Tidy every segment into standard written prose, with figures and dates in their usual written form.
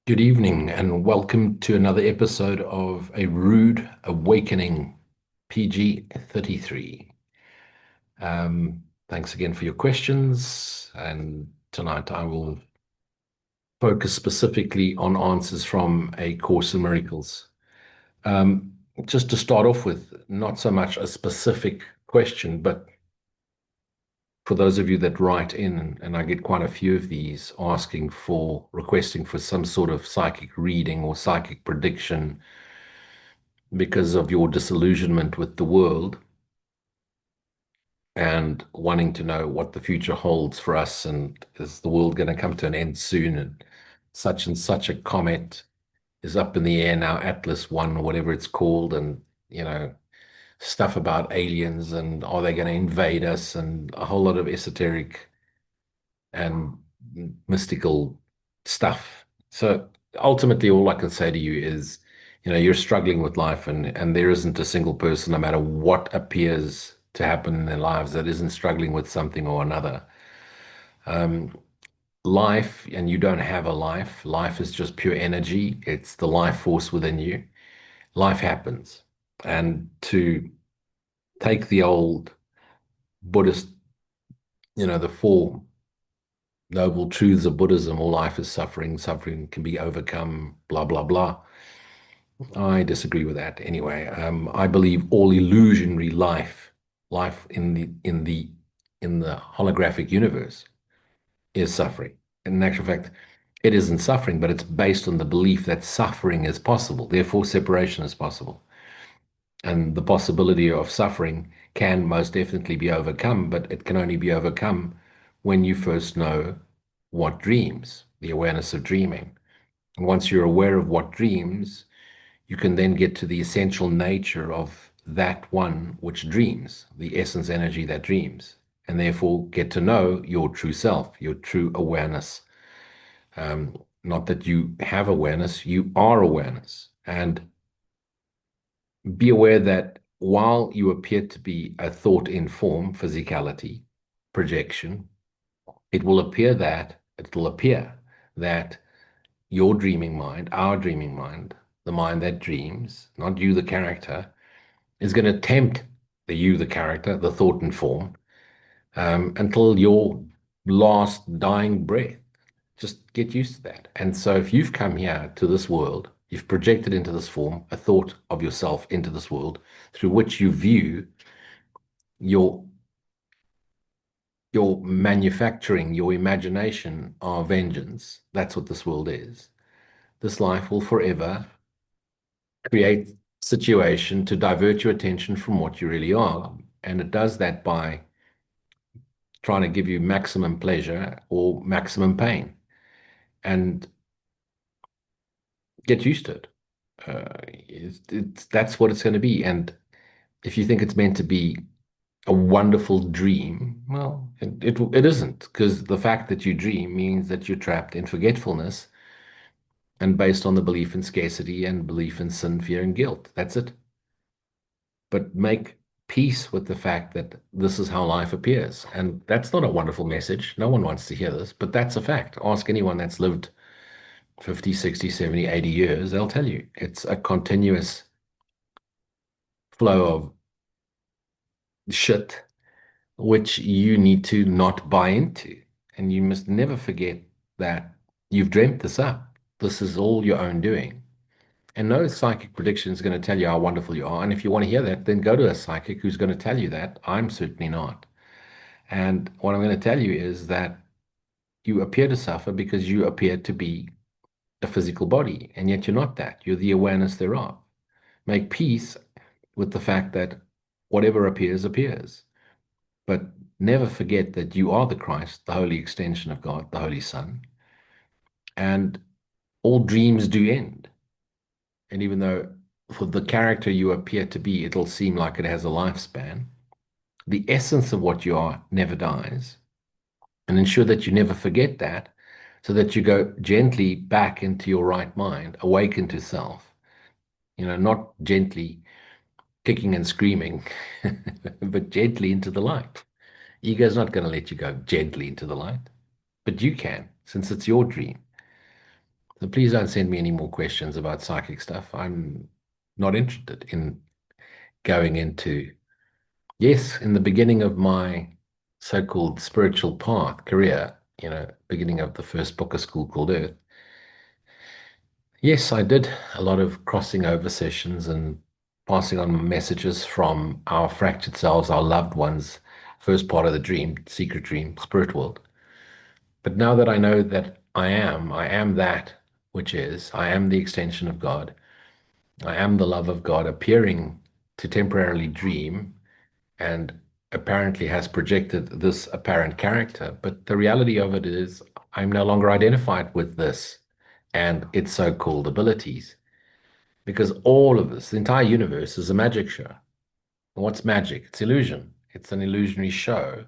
Good evening, and welcome to another episode of A Rude Awakening, PG 33. Thanks again for your questions. And tonight I will focus specifically on answers from A Course in Miracles. Um, just to start off with, not so much a specific question, but for those of you that write in, and I get quite a few of these requesting for some sort of psychic reading or psychic prediction because of your disillusionment with the world and wanting to know what the future holds for us, and is the world going to come to an end soon, and such a comet is up in the air now, Atlas 1 or whatever it's called, and you know stuff about aliens and are they going to invade us, and a whole lot of esoteric and mystical stuff. So ultimately, all I can say to you is, you're struggling with life, and there isn't a single person, no matter what appears to happen in their lives, that isn't struggling with something or another. Um, Life, and you don't have a life. Life is just pure energy. It's the life force within you. Life happens. And to take the old Buddhist, the four noble truths of Buddhism, all life is suffering, suffering can be overcome, blah, blah, blah. I disagree with that anyway. I believe all illusionary life in the holographic universe is suffering. In actual fact, it isn't suffering, but it's based on the belief that suffering is possible. Therefore, separation is possible. And the possibility of suffering can most definitely be overcome, but it can only be overcome when you first know what dreams, the awareness of dreaming. And once you're aware of what dreams, you can then get to the essential nature of that one which dreams, the essence energy that dreams, and therefore get to know your true self, your true awareness. Not that you have awareness, you are awareness. And be aware that while you appear to be a thought in form, physicality, projection, it will appear that your dreaming mind, our dreaming mind, the mind that dreams, not you, the character, is going to tempt the you, the character, the thought and form, until your last dying breath. Just get used to that. And so if you've come here to this world, you've projected into this form a thought of yourself into this world through which you view your your manufacturing, your imagination of vengeance. That's what this world is. This life will forever create situation to divert your attention from what you really are. And it does that by trying to give you maximum pleasure or maximum pain. And get used to it. That's what it's going to be. And if you think it's meant to be a wonderful dream, well, it isn't, because the fact that you dream means that you're trapped in forgetfulness and based on the belief in scarcity and belief in sin, fear, and guilt. That's it. But make peace with the fact that this is how life appears. And that's not a wonderful message. No one wants to hear this, but that's a fact. Ask anyone that's lived 50, 60, 70, 80 years, they'll tell you it's a continuous flow of shit, which you need to not buy into. And you must never forget that you've dreamt this up. This is all your own doing. And no psychic prediction is going to tell you how wonderful you are. And if you want to hear that, then go to a psychic who's going to tell you that. I'm certainly not. And what I'm going to tell you is that you appear to suffer because you appear to be a physical body, and yet you're not that. You're the awareness thereof. Make peace with the fact that whatever appears, appears. But never forget that you are the Christ, the holy extension of God, the Holy Son. And all dreams do end. And even though for the character you appear to be, it'll seem like it has a lifespan, the essence of what you are never dies. And ensure that you never forget that, so that you go gently back into your right mind, awaken to self, not gently kicking and screaming, but gently into the light. Ego's not going to let you go gently into the light, but you can, since it's your dream. So please don't send me any more questions about psychic stuff. I'm not interested in going into, yes, in the beginning of my so-called spiritual path career, beginning of the first book of school called Earth. Yes, I did a lot of crossing over sessions and passing on messages from our fractured selves, our loved ones, first part of the dream, secret dream, spirit world. But now that I know that I am that which is, I am the extension of God. I am the love of God appearing to temporarily dream and apparently has projected this apparent character. But the reality of it is, I'm no longer identified with this and its so-called abilities because all of this, the entire universe, is a magic show. And what's magic? It's illusion. It's an illusionary show.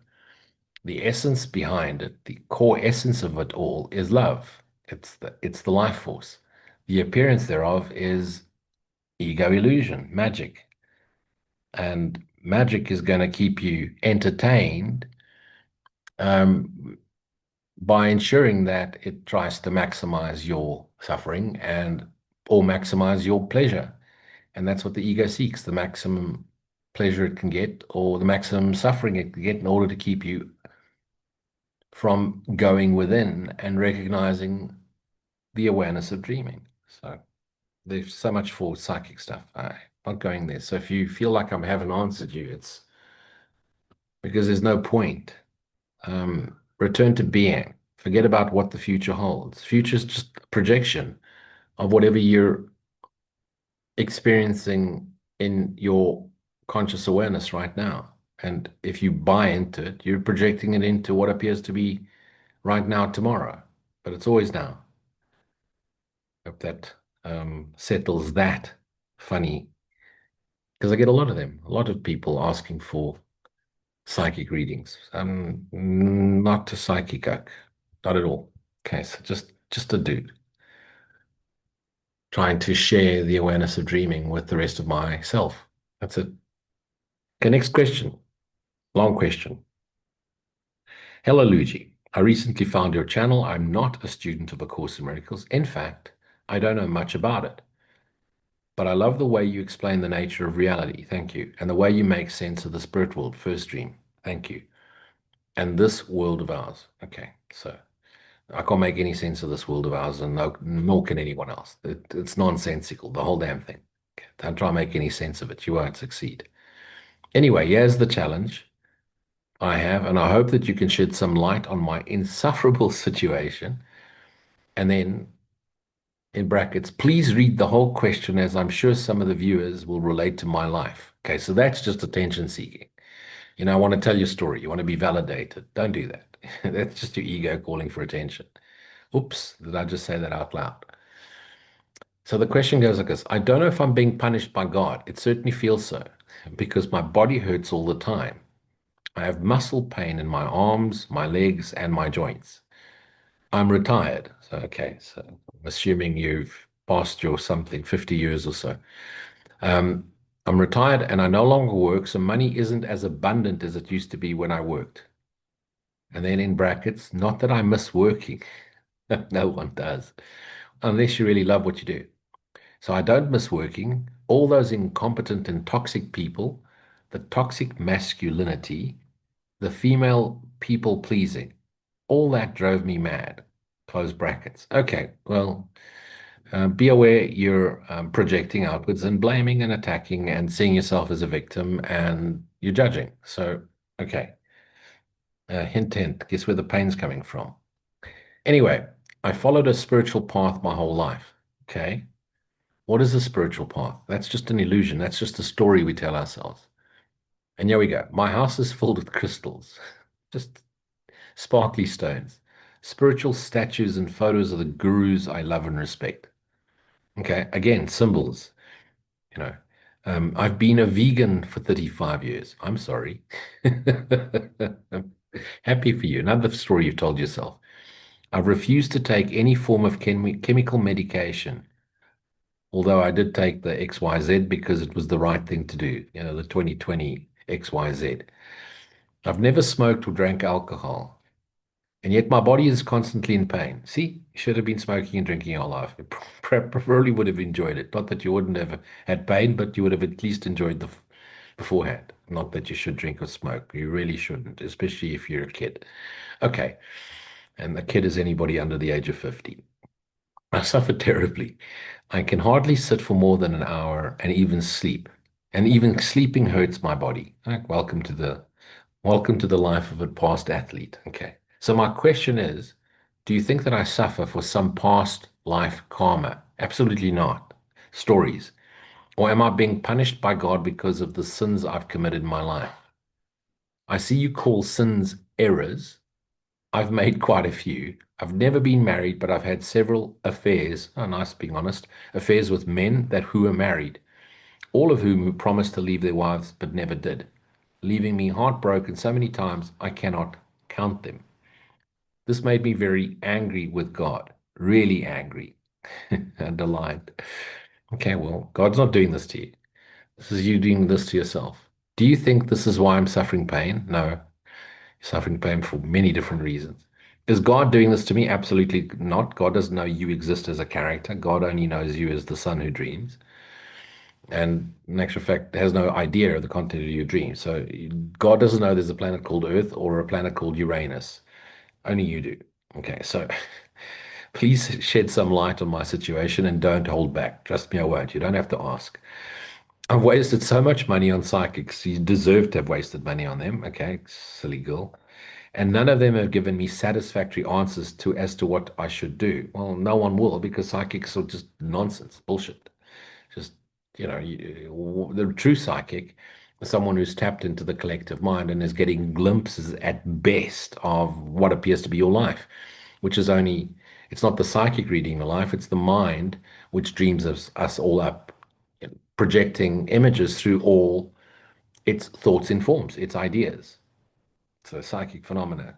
The essence behind it, the core essence of it all, is love. It's the life force. The appearance thereof is ego illusion, magic. And magic is going to keep you entertained um, by ensuring that it tries to maximize your suffering and or maximize your pleasure. And that's what the ego seeks, the maximum pleasure it can get or the maximum suffering it can get in order to keep you from going within and recognizing the awareness of dreaming. So there's so much for psychic stuff. I'm not going there. So if you feel like I haven't answered you, it's because there's no point. Return to being. Forget about what the future holds. Future is just a projection of whatever you're experiencing in your conscious awareness right now. And if you buy into it, you're projecting it into what appears to be right now, tomorrow. But it's always now. Hope that settles that funny, because I get a lot of them, a lot of people asking for psychic readings. I'm not a psychic, not at all. Okay, so just a dude trying to share the awareness of dreaming with the rest of myself. That's it. Okay, next question. Long question. Hello, Luigi. I recently found your channel. I'm not a student of A Course in Miracles. In fact, I don't know much about it. But I love the way you explain the nature of reality. Thank you. And the way you make sense of the spirit world, first dream. Thank you. And this world of ours. Okay, so I can't make any sense of this world of ours, and nor can anyone else. It's nonsensical, the whole damn thing. Okay, don't try and make any sense of it. You won't succeed. Anyway, here's the challenge I have, and I hope that you can shed some light on my insufferable situation. And then in brackets, please read the whole question as I'm sure some of the viewers will relate to my life. Okay, so that's just attention seeking. I want to tell your story. You want to be validated. Don't do that. That's just your ego calling for attention. Oops, did I just say that out loud? So the question goes like this. I don't know if I'm being punished by God. It certainly feels so because my body hurts all the time. I have muscle pain in my arms, my legs, and my joints. I'm retired. So, okay, so I'm assuming you've passed your something, 50 years or so. Um, I'm retired and I no longer work, so money isn't as abundant as it used to be when I worked. And then in brackets, not that I miss working. No one does, unless you really love what you do. So I don't miss working. All those incompetent and toxic people, the toxic masculinity, the female people pleasing, all that drove me mad. Close brackets. Okay, well, be aware you're projecting outwards and blaming and attacking and seeing yourself as a victim and you're judging. So, okay, hint, hint, guess where the pain's coming from. Anyway, I followed a spiritual path my whole life. Okay, what is a spiritual path? That's just an illusion. That's just a story we tell ourselves. And here we go. My house is filled with crystals, just sparkly stones, spiritual statues and photos of the gurus I love and respect. Okay, again, symbols. You know, I've been a vegan for 35 years. I'm sorry. I'm happy for you. Another story you've told yourself. I've refused to take any form of chemical medication, although I did take the XYZ because it was the right thing to do, the 2020 XYZ. I've never smoked or drank alcohol. And yet my body is constantly in pain. See, you should have been smoking and drinking your life. You probably would have enjoyed it. Not that you wouldn't have had pain, but you would have at least enjoyed the beforehand. Not that you should drink or smoke. You really shouldn't, especially if you're a kid. Okay. And a kid is anybody under the age of 50. I suffer terribly. I can hardly sit for more than an hour and even sleep. And even sleeping hurts my body. Like, welcome to the life of a past athlete. Okay. So my question is, do you think that I suffer for some past life karma? Absolutely not. Stories. Or am I being punished by God because of the sins I've committed in my life? I see you call sins errors. I've made quite a few. I've never been married, but I've had several affairs. Oh, nice being honest. Affairs with men that who are married, all of whom promised to leave their wives but never did, leaving me heartbroken so many times I cannot count them. This made me very angry with God, really angry. Underlined. Okay, well, God's not doing this to you. This is you doing this to yourself. Do you think this is why I'm suffering pain? No, you're suffering pain for many different reasons. Is God doing this to me? Absolutely not. God doesn't know you exist as a character. God only knows you as the son who dreams. And in actual fact, has no idea of the content of your dream. So God doesn't know there's a planet called Earth or a planet called Uranus. Only you do. Okay, so please shed some light on my situation and don't hold back. Trust me, I won't. You don't have to ask. I've wasted so much money on psychics. You deserve to have wasted money on them. Okay, silly girl. And none of them have given me satisfactory answers to as to what I should do. Well, no one will because psychics are just nonsense, bullshit. Just, the true psychic is someone who's tapped into the collective mind and is getting glimpses at best of what appears to be your life, which is only, it's not the psychic reading the life, it's the mind which dreams us all up, projecting images through all its thoughts and forms, its ideas. So psychic phenomena,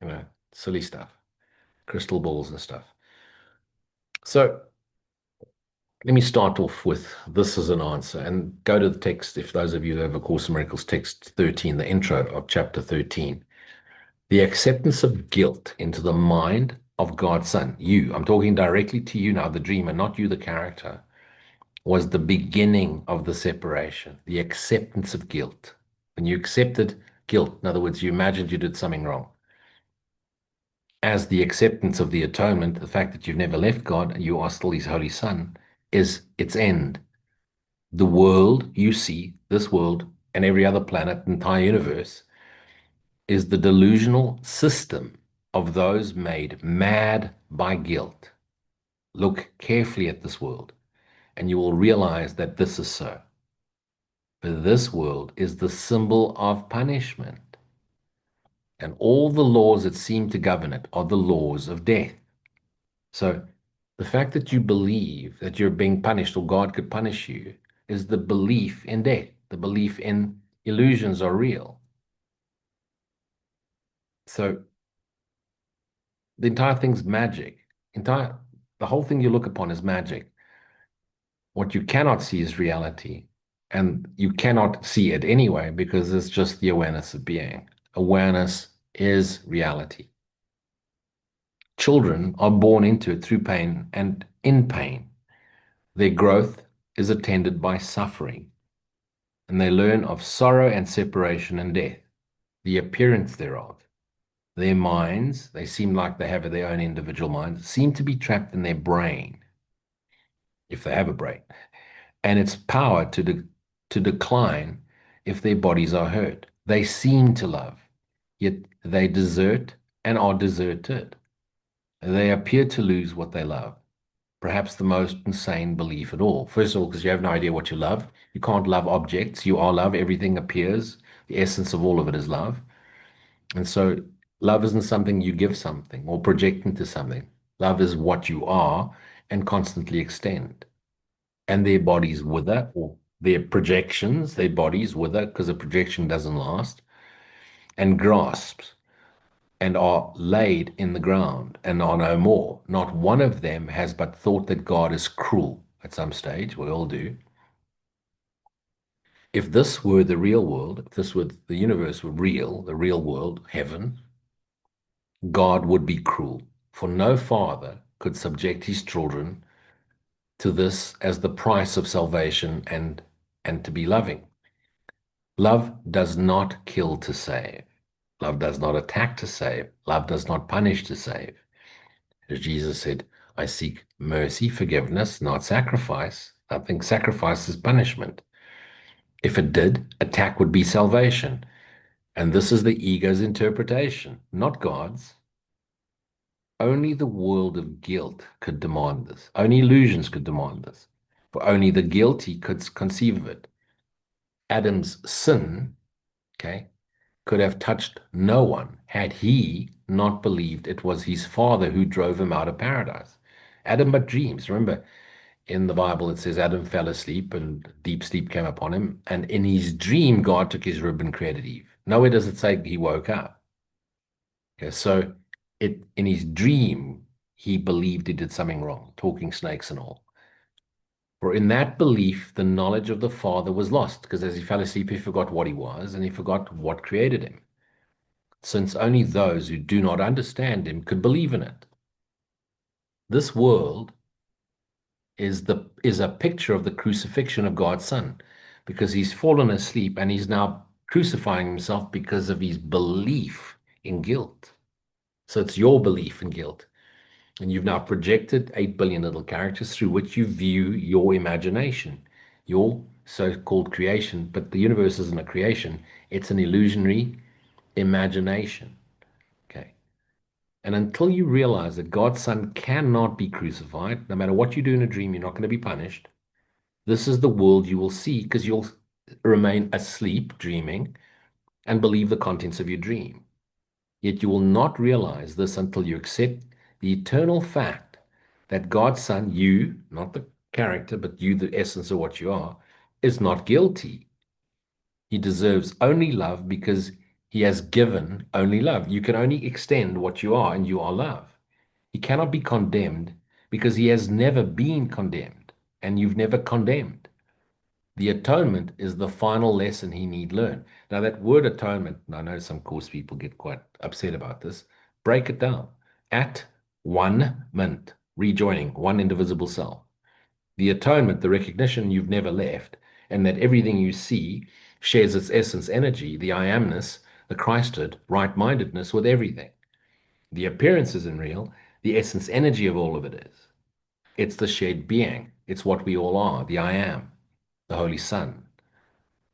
you know, silly stuff, crystal balls and stuff. So let me start off with this as an answer and go to the text. If those of you who have A Course in Miracles, text 13, the intro of chapter 13, the acceptance of guilt into the mind of God's Son, you, I'm talking directly to you now, the dreamer, not you, the character, was the beginning of the separation, the acceptance of guilt. When you accepted guilt, in other words, you imagined you did something wrong, as the acceptance of the atonement, the fact that you've never left God and you are still his holy son, is its end. The world you see, this world and every other planet, entire universe, is the delusional system of those made mad by guilt. Look carefully at this world, and you will realize that this is so. But this world is the symbol of punishment, and all the laws that seem to govern it are the laws of death. So the fact that you believe that you're being punished or God could punish you is the belief in death, the belief in illusions are real. So the entire thing's magic. The whole thing you look upon is magic. What you cannot see is reality. And you cannot see it anyway because it's just the awareness of being. Awareness is reality. Children are born into it through pain and in pain. Their growth is attended by suffering, and they learn of sorrow and separation and death, the appearance thereof. Their minds, they seem like they have their own individual minds, seem to be trapped in their brain, if they have a brain, and its power to decline if their bodies are hurt. They seem to love, yet they desert and are deserted. They appear to lose what they love. Perhaps the most insane belief at all. First of all, because you have no idea what you love. You can't love objects. You are love. Everything appears. The essence of all of it is love. And so love isn't something you give something or project into something. Love is what you are and constantly extend. And their bodies wither, or their projections, their bodies wither because a projection doesn't last, and grasps and are laid in the ground and are no more. Not one of them has but thought that God is cruel at some stage. We all do. If this were the real world, if this were the universe were real, the real world, heaven, God would be cruel, for no father could subject his children to this as the price of salvation and to be loving. Love does not kill to save. Love does not attack to save. Love does not punish to save. As Jesus said, I seek mercy, forgiveness, not sacrifice. I think sacrifice is punishment. If it did, attack would be salvation. And this is the ego's interpretation, not God's. Only the world of guilt could demand this. Only illusions could demand this. For only the guilty could conceive of it. Adam's sin, okay, could have touched no one had he not believed it was his father who drove him out of paradise. Adam but dreams. Remember, in the Bible, it says Adam fell asleep and deep sleep came upon him. And in his dream, God took his rib and created Eve. Nowhere does it say he woke up. Okay, so in his dream, he believed he did something wrong, talking snakes and all. For in that belief, the knowledge of the Father was lost, because as he fell asleep, he forgot what he was and he forgot what created him, since only those who do not understand him could believe in it. This world is a picture of the crucifixion of God's Son, because he's fallen asleep and he's now crucifying himself because of his belief in guilt. So it's your belief in guilt. And you've now projected 8 billion little characters through which you view your imagination, your so-called creation. But the universe isn't a creation, it's an illusionary imagination. Okay. And until you realize that God's Son cannot be crucified, no matter what you do in a dream, you're not going to be punished. This is the world you will see, because you'll remain asleep, dreaming, and believe the contents of your dream. Yet you will not realize this until you accept the eternal fact that God's Son, you, not the character, but you, the essence of what you are, is not guilty. He deserves only love because he has given only love. You can only extend what you are, and you are love. He cannot be condemned because he has never been condemned, and you've never condemned. The atonement is the final lesson he need learn. Now, that word atonement, and I know some course people get quite upset about this, break it down. At one mint, rejoining one indivisible cell. The atonement, the recognition you've never left, and that everything you see shares its essence energy, the I amness, the Christhood, right mindedness with everything. The appearance isn't real, the essence energy of all of it is. It's the shared being, it's what we all are, the I am, the Holy Son.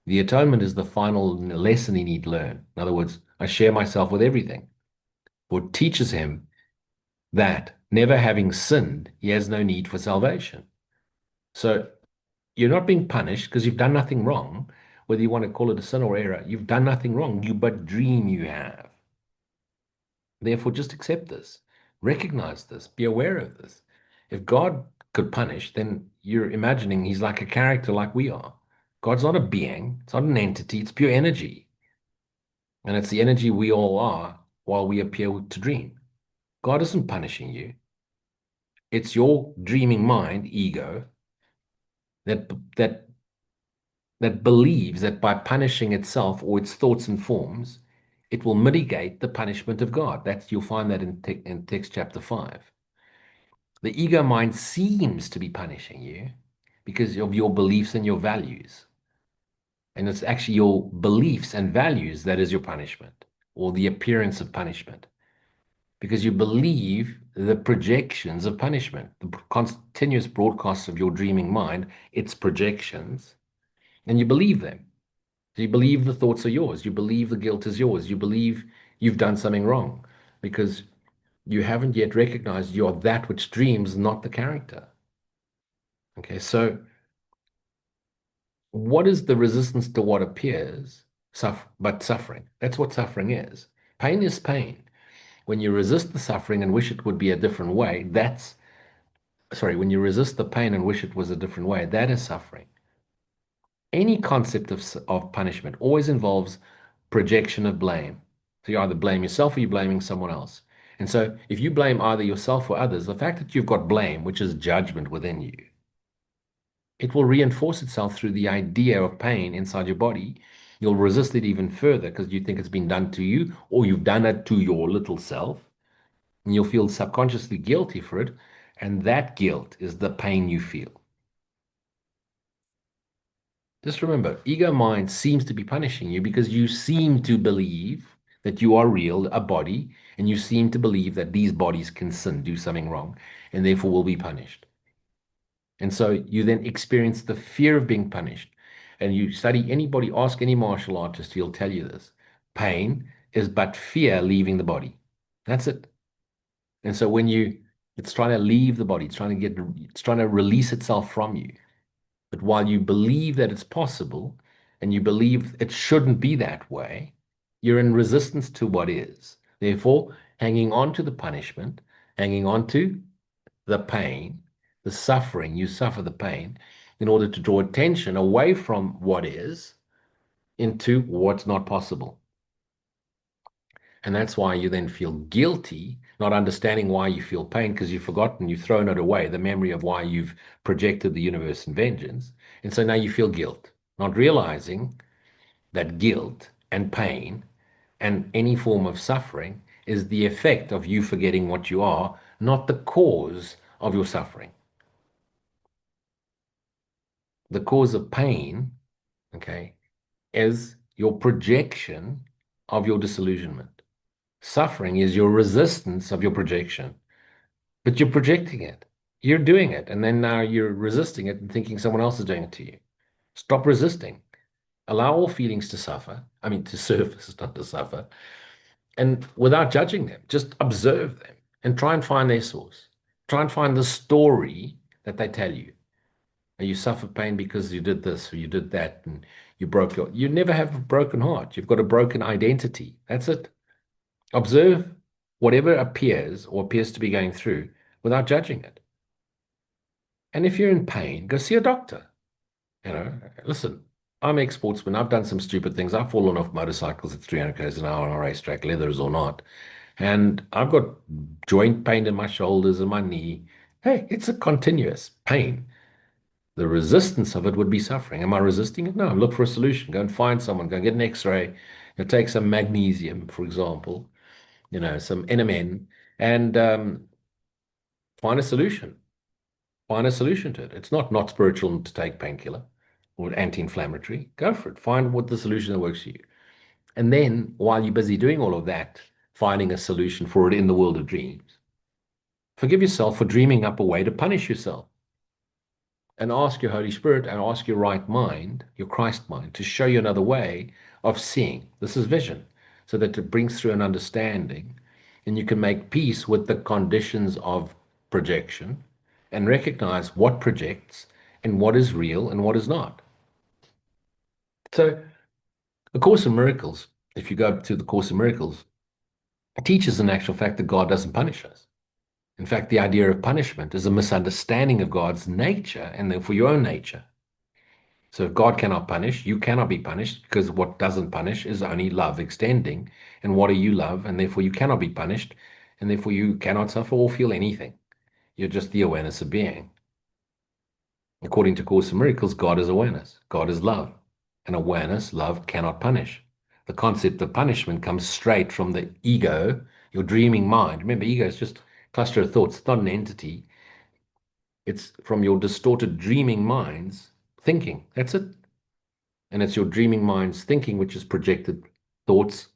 The atonement is the final lesson he need learn. In other words, I share myself with everything. For it teaches him that never having sinned, he has no need for salvation. So you're not being punished because you've done nothing wrong, whether you want to call it a sin or error. You've done nothing wrong. You but dream you have. Therefore, just accept this, recognize this, be aware of this. If God could punish, then you're imagining he's like a character like we are. God's not a being, it's not an entity, it's pure energy. And it's the energy we all are while we appear to dream. God isn't punishing you. It's your dreaming mind, ego, that that that believes that by punishing itself or its thoughts and forms, it will mitigate the punishment of God. That's you'll find that in text chapter 5. The ego mind seems to be punishing you because of your beliefs and your values. And it's actually your beliefs and values that is your punishment, or the appearance of punishment, because you believe the projections of punishment, the continuous broadcasts of your dreaming mind, its projections, and you believe them. So you believe the thoughts are yours. You believe the guilt is yours. You believe you've done something wrong because you haven't yet recognized you're that which dreams, not the character. Okay, so what is the resistance to what appears, but suffering? That's what suffering is. Pain is pain. When you resist the suffering and wish it would be a different way, when you resist the pain and wish it was a different way, that is suffering. Any concept of punishment always involves projection of blame. So you either blame yourself or you're blaming someone else. And so if you blame either yourself or others, the fact that you've got blame, which is judgment within you, it will reinforce itself through the idea of pain inside your body. You'll resist it even further because you think it's been done to you or you've done it to your little self. and you'll feel subconsciously guilty for it. And that guilt is the pain you feel. Just remember, ego mind seems to be punishing you because you seem to believe that you are real, a body, and you seem to believe that these bodies can sin, do something wrong, and therefore will be punished. And so you then experience the fear of being punished. And you study anybody, ask any martial artist, he'll tell you this. Pain is but fear leaving the body. That's it. And so it's trying to leave the body, it's trying to release itself from you. But while you believe that it's possible and you believe it shouldn't be that way, you're in resistance to what is. Therefore, hanging on to the punishment, hanging on to the pain, the suffering, you suffer the pain in order to draw attention away from what is into what's not possible. And that's why you then feel guilty, not understanding why you feel pain because you've forgotten, you've thrown it away, the memory of why you've projected the universe in vengeance. And so now you feel guilt, not realizing that guilt and pain and any form of suffering is the effect of you forgetting what you are, not the cause of your suffering. The cause of pain, okay, is your projection of your disillusionment. Suffering is your resistance of your projection, but you're projecting it. You're doing it, and then now you're resisting it and thinking someone else is doing it to you. Stop resisting. Allow all feelings to suffer. I mean, to surface, not to suffer. And without judging them, just observe them and try and find their source. Try and find the story that they tell you. You suffer pain because you did this or you did that and you never have a broken heart. You've got a broken identity. That's it. Observe whatever appears or appears to be going through without judging it. And if you're in pain, go see a doctor. Listen, I'm ex-sportsman. I've done some stupid things. I've fallen off motorcycles at 300 k's an hour on a racetrack, leathers or not. And I've got joint pain in my shoulders and my knee. Hey, it's a continuous pain. The resistance of it would be suffering. Am I resisting it? No, look for a solution. Go and find someone. Go and get an X-ray. Take some magnesium, for example, some NMN, and find a solution. Find a solution to it. It's not spiritual to take painkiller or anti-inflammatory. Go for it. Find what the solution that works for you. And then while you're busy doing all of that, finding a solution for it in the world of dreams, forgive yourself for dreaming up a way to punish yourself. And ask your Holy Spirit and ask your right mind, your Christ mind, to show you another way of seeing. This is vision, so that it brings through an understanding and you can make peace with the conditions of projection and recognize what projects and what is real and what is not. So, the Course in Miracles, if you go to the Course in Miracles, it teaches in actual fact that God doesn't punish us. In fact, the idea of punishment is a misunderstanding of God's nature and therefore your own nature. So if God cannot punish, you cannot be punished because what doesn't punish is only love extending. And what do you love? And therefore you cannot be punished. And therefore you cannot suffer or feel anything. You're just the awareness of being. According to Course in Miracles, God is awareness. God is love. And awareness, love cannot punish. The concept of punishment comes straight from the ego, your dreaming mind. Remember, ego is just a cluster of thoughts. It's not an entity. It's from your distorted dreaming mind's thinking. That's it. And it's your dreaming mind's thinking which is projected thoughts,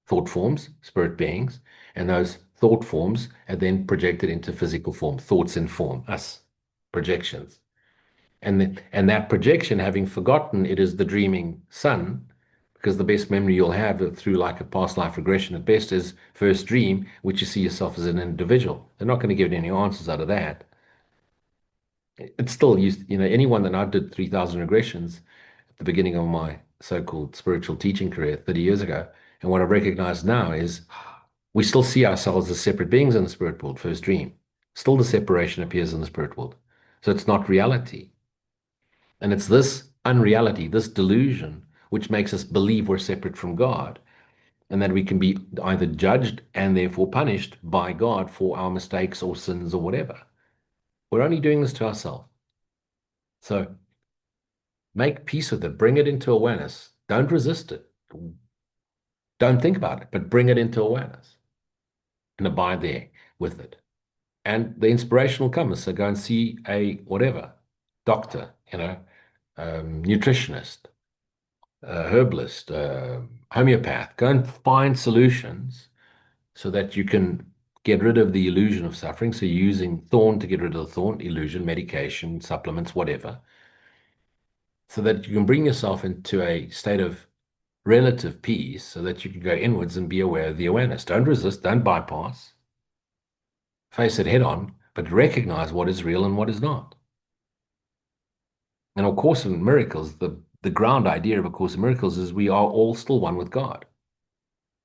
thought forms, spirit beings, and those thought forms are then projected into physical form, thoughts in form, us, projections. And that projection, having forgotten it is the dreaming son, because the best memory you'll have through like a past life regression at best is first dream, which you see yourself as an individual. They're not going to give you any answers out of that. It's still anyone that I did 3,000 regressions at the beginning of my so-called spiritual teaching career 30 years ago. And what I've recognized now is we still see ourselves as separate beings in the spirit world, first dream. Still the separation appears in the spirit world. So it's not reality. And it's this unreality, this delusion, which makes us believe we're separate from God and that we can be either judged and therefore punished by God for our mistakes or sins or whatever. We're only doing this to ourselves. So make peace with it. Bring it into awareness. Don't resist it. Don't think about it, but bring it into awareness and abide there. with it. And the inspiration will come. So go and see a whatever doctor, nutritionist, herbalist, homeopath. Go and find solutions so that you can get rid of the illusion of suffering. So you're using thorn to get rid of the thorn, illusion, medication, supplements, whatever, so that you can bring yourself into a state of relative peace so that you can go inwards and be aware of the awareness. Don't resist, don't bypass, face it head on, but recognize what is real and what is not. And of Course in Miracles, the ground idea of A Course in Miracles is we are all still one with God.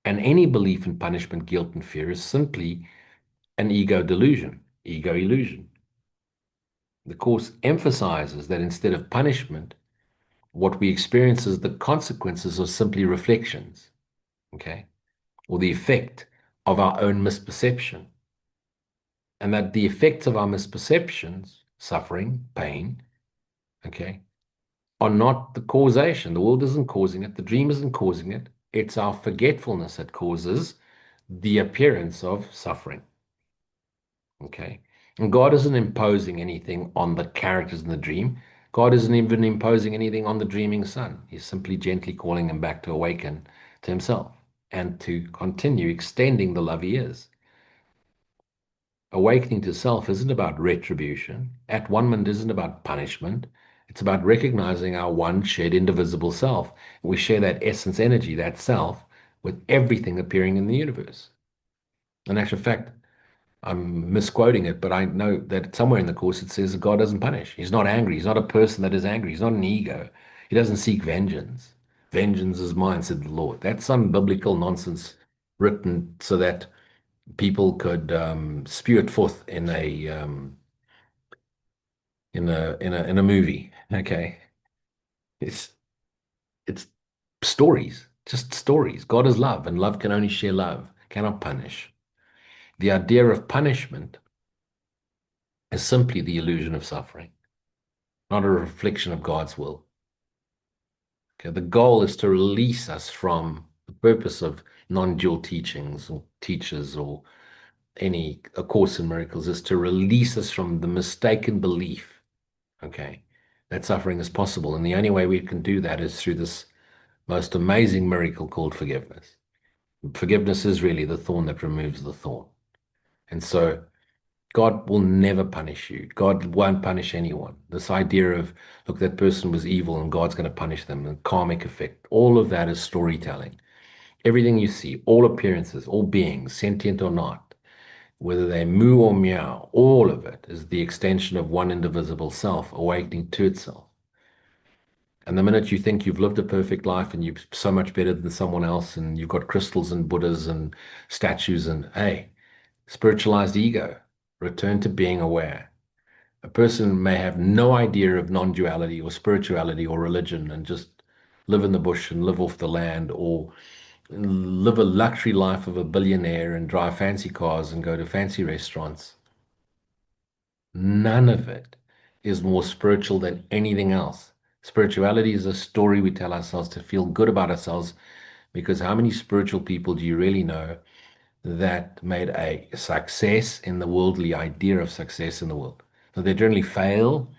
And any belief in punishment, guilt, and fear is simply an ego delusion, ego illusion. The Course emphasizes that instead of punishment, what we experience is the consequences of simply reflections, okay, or the effect of our own misperception. And that the effects of our misperceptions, suffering, pain, okay, are not the causation. The world isn't causing it. The dream isn't causing it. It's our forgetfulness that causes the appearance of suffering. Okay. And God isn't imposing anything on the characters in the dream. God isn't even imposing anything on the dreaming son. He's simply gently calling him back to awaken to himself and to continue extending the love he is. Awakening to self isn't about retribution. At one moment isn't about punishment. It's about recognizing our one shared indivisible self. We share that essence energy, that self, with everything appearing in the universe. In actual fact, I'm misquoting it, but I know that somewhere in the Course it says that God doesn't punish. He's not angry. He's not a person that is angry. He's not an ego. He doesn't seek vengeance. Vengeance is mine, said the Lord. That's some biblical nonsense written so that people could spew it forth in a movie. Okay, it's it's stories, just stories. God is love, and love can only share love, cannot punish. The idea of punishment is simply the illusion of suffering, not a reflection of God's will. Okay, the goal is to release us from the purpose of non-dual teachings or teachers or A Course in Miracles is to release us from the mistaken belief, okay, that suffering is possible. And the only way we can do that is through this most amazing miracle called forgiveness. Forgiveness is really the thorn that removes the thorn. And so God will never punish you. God won't punish anyone. This idea of, look, that person was evil and God's going to punish them, the karmic effect, all of that is storytelling. Everything you see, all appearances, all beings, sentient or not, whether they moo or meow, all of it is the extension of one indivisible self awakening to itself. And the minute you think you've lived a perfect life and you're so much better than someone else and you've got crystals and Buddhas and statues and, hey, spiritualized ego, return to being aware. A person may have no idea of non-duality or spirituality or religion and just live in the bush and live off the land or live a luxury life of a billionaire and drive fancy cars and go to fancy restaurants. None of it is more spiritual than anything else. Spirituality is a story we tell ourselves to feel good about ourselves because how many spiritual people do you really know that made a success in the worldly idea of success in the world? So they generally fail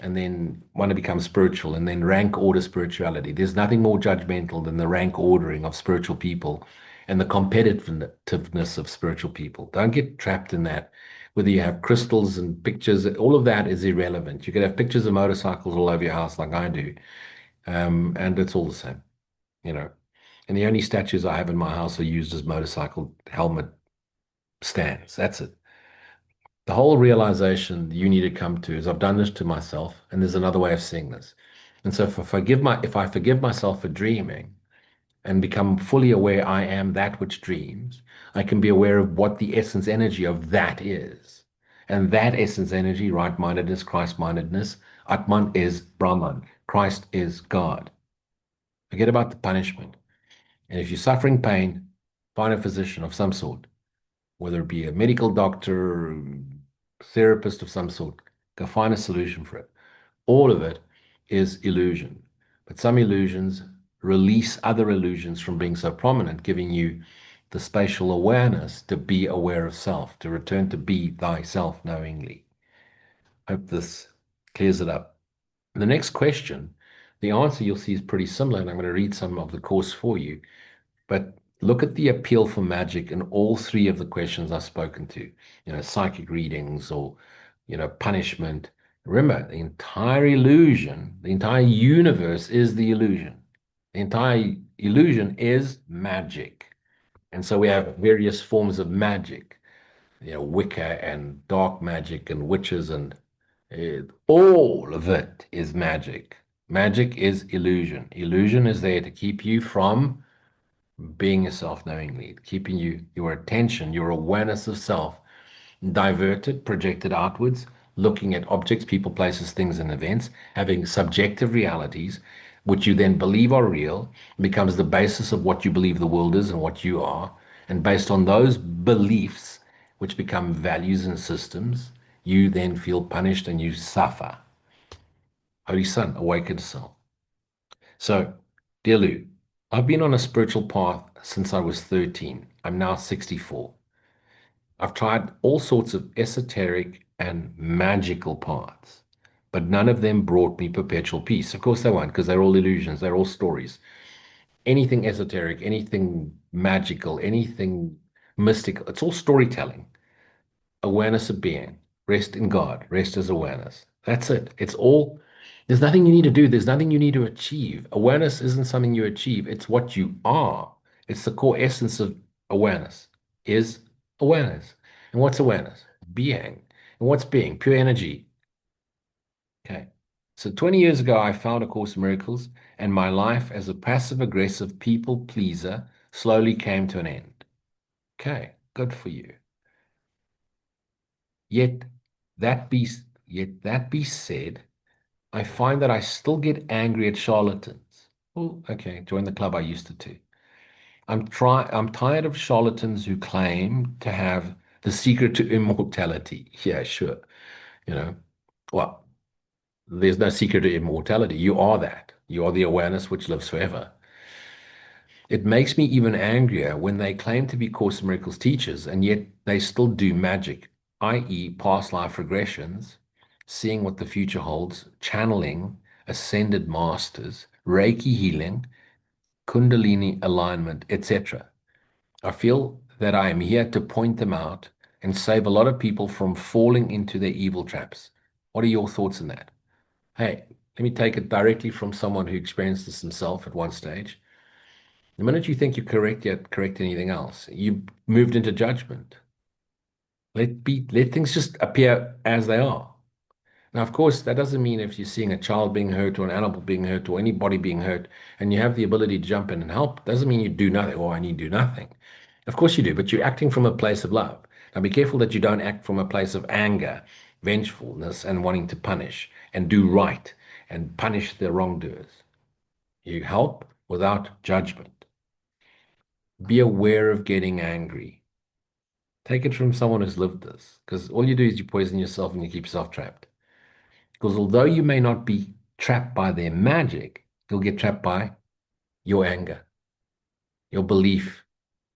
and then want to become spiritual and then rank order spirituality. There's nothing more judgmental than the rank ordering of spiritual people and the competitiveness of spiritual people. Don't get trapped in that. Whether you have crystals and pictures, all of that is irrelevant. You could have pictures of motorcycles all over your house like I do, and it's all the same, you know. And the only statues I have in my house are used as motorcycle helmet stands. That's it. The whole realization you need to come to is I've done this to myself, and there's another way of seeing this. And so if I forgive myself for dreaming and become fully aware I am that which dreams, I can be aware of what the essence energy of that is. And that essence energy, right-mindedness, Christ-mindedness, Atman is Brahman. Christ is God. Forget about the punishment. And if you're suffering pain, find a physician of some sort, whether it be a medical doctor, therapist of some sort, go find a solution for it. All of it is illusion. But some illusions release other illusions from being so prominent, giving you the spatial awareness to be aware of self, to return to be thyself knowingly. Hope this clears it up. The next question, the answer you'll see is pretty similar, and I'm going to read some of the course for you. But look at the appeal for magic in all three of the questions I've spoken to, psychic readings or, punishment. Remember, the entire illusion, the entire universe is the illusion. The entire illusion is magic. And so we have various forms of magic, Wicca and dark magic and witches, and all of it is magic. Magic is illusion. Illusion is there to keep you from being yourself knowingly, keeping your attention, your awareness of self diverted, projected outwards, looking at objects, people, places, things, and events, having subjective realities, which you then believe are real, becomes the basis of what you believe the world is and what you are. And based on those beliefs, which become values and systems, you then feel punished and you suffer. Holy Son, awaken self. So, dear Lou, I've been on a spiritual path since I was 13. I'm now 64. I've tried all sorts of esoteric and magical paths, but none of them brought me perpetual peace. Of course, they won't, because they're all illusions, they're all stories. Anything esoteric, anything magical, anything mystical, it's all storytelling. Awareness of being, rest in God, rest as awareness. That's it. It's all, there's nothing you need to do, there's nothing you need to achieve. Awareness isn't something you achieve, it's what you are. It's the core essence of awareness, is awareness. And what's awareness? Being. And what's being? Pure energy. Okay. So 20 years ago, I found A Course in Miracles, and my life as a passive aggressive people pleaser slowly came to an end. Okay, good for you. Yet that be yet that be said, I find that I still get angry at charlatans. Oh, okay, join the club I used to too. I'm tired of charlatans who claim to have the secret to immortality. Yeah, sure. You know, well, there's no secret to immortality. You are that. You are the awareness which lives forever. It makes me even angrier when they claim to be Course in Miracles teachers and yet they still do magic, i.e., past life regressions, seeing what the future holds, channeling, ascended masters, Reiki healing, Kundalini alignment, etc. I feel that I am here to point them out and save a lot of people from falling into their evil traps. What are your thoughts on that? Hey, let me take it directly from someone who experienced this himself at one stage. The minute you think you're correct, yet correct anything else, you moved into judgment. Let things just appear as they are. Now, of course, that doesn't mean if you're seeing a child being hurt or an animal being hurt or anybody being hurt and you have the ability to jump in and help, doesn't mean you do nothing or I need to do nothing. Of course you do, but you're acting from a place of love. Now be careful that you don't act from a place of anger, vengefulness, and wanting to punish and do right and punish the wrongdoers. You help without judgment. Be aware of getting angry. Take it from someone who's lived this, because all you do is you poison yourself and you keep yourself trapped. Because although you may not be trapped by their magic, you'll get trapped by your anger, your belief.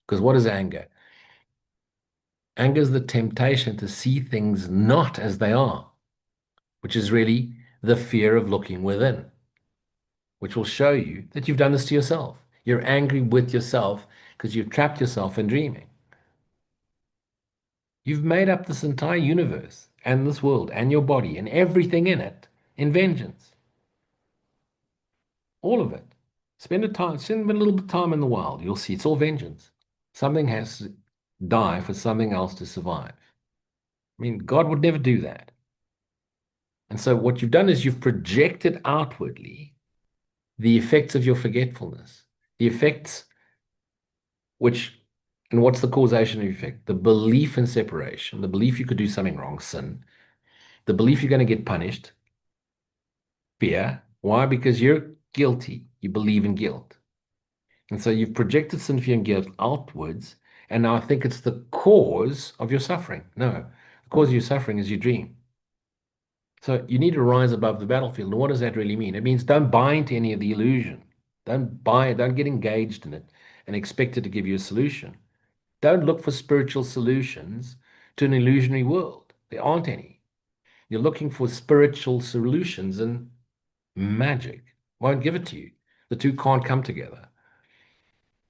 Because what is anger? Anger is the temptation to see things not as they are, which is really the fear of looking within, which will show you that you've done this to yourself. You're angry with yourself because you've trapped yourself in dreaming. You've made up this entire universe and this world and your body and everything in it in vengeance. All of it. Spend a little bit of time in the wild. You'll see it's all vengeance. Something has to die for something else to survive. I mean, God would never do that. And so what you've done is you've projected outwardly the effects of your forgetfulness, the effects which, and what's the causation of effect? The belief in separation, the belief you could do something wrong, sin, the belief you're going to get punished, fear. Why? Because you're guilty. You believe in guilt. And so you've projected sin, fear, and guilt outwards. And now I think it's the cause of your suffering. No, the cause of your suffering is your dream. So you need to rise above the battlefield. And what does that really mean? It means don't buy into any of the illusion. Don't get engaged in it and expect it to give you a solution. Don't look for spiritual solutions to an illusionary world. There aren't any. You're looking for spiritual solutions, and magic won't give it to you. The two can't come together.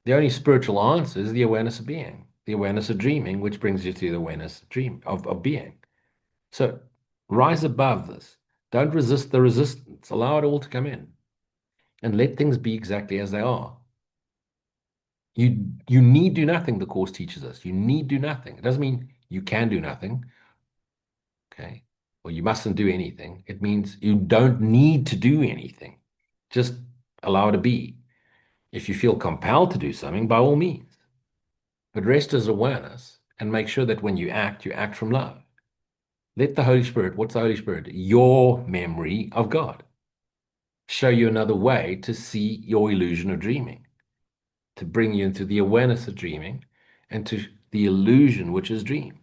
The only spiritual answer is the awareness of being, the awareness of dreaming, which brings you to the awareness of of being. So rise above this. Don't resist the resistance. Allow it all to come in and let things be exactly as they are. You need do nothing, the course teaches us. You need do nothing. It doesn't mean you can do nothing, okay? Or you mustn't do anything. It means you don't need to do anything. Just allow it to be. If you feel compelled to do something, by all means. But rest as awareness and make sure that when you act from love. Let the Holy Spirit, what's the Holy Spirit? Your memory of God. Show you another way to see your illusion of dreaming, to bring you into the awareness of dreaming and to the illusion which is dream.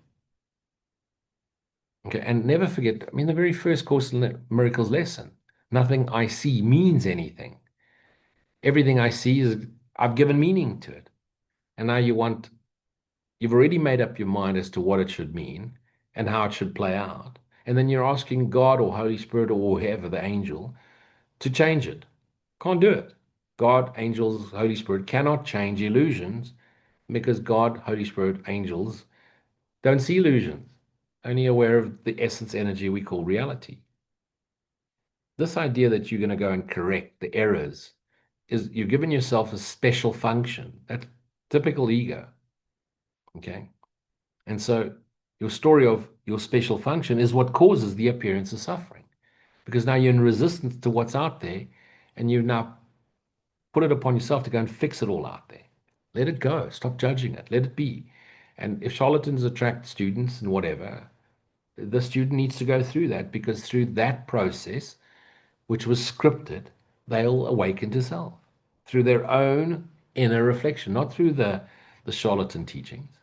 Okay, and never forget, I mean, the very first Course in Miracles lesson, nothing I see means anything. Everything I see is, I've given meaning to it. And now you've already made up your mind as to what it should mean and how it should play out. And then you're asking God or Holy Spirit or whoever, the angel, to change it. Can't do it. God, angels, Holy Spirit cannot change illusions because God, Holy Spirit, angels don't see illusions, only aware of the essence energy we call reality. This idea that you're going to go and correct the errors is you've given yourself a special function. That's typical ego. Okay. And so your story of your special function is what causes the appearance of suffering because now you're in resistance to what's out there and you've now put it upon yourself to go and fix it all out there. Let it go. Stop judging it. Let it be. And if charlatans attract students and whatever, the student needs to go through that because through that process, which was scripted, they'll awaken to self through their own inner reflection, not through the charlatan teachings.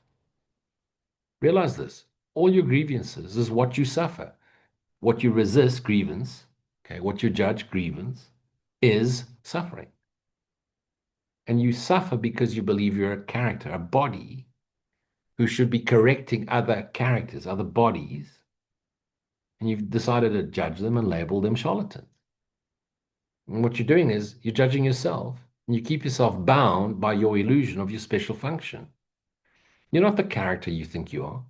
Realize this. All your grievances is what you suffer. What you resist, grievance, okay, what you judge, grievance, is suffering. And you suffer because you believe you're a character, a body, who should be correcting other characters, other bodies, and you've decided to judge them and label them charlatans. And what you're doing is you're judging yourself, and you keep yourself bound by your illusion of your special function. You're not the character you think you are.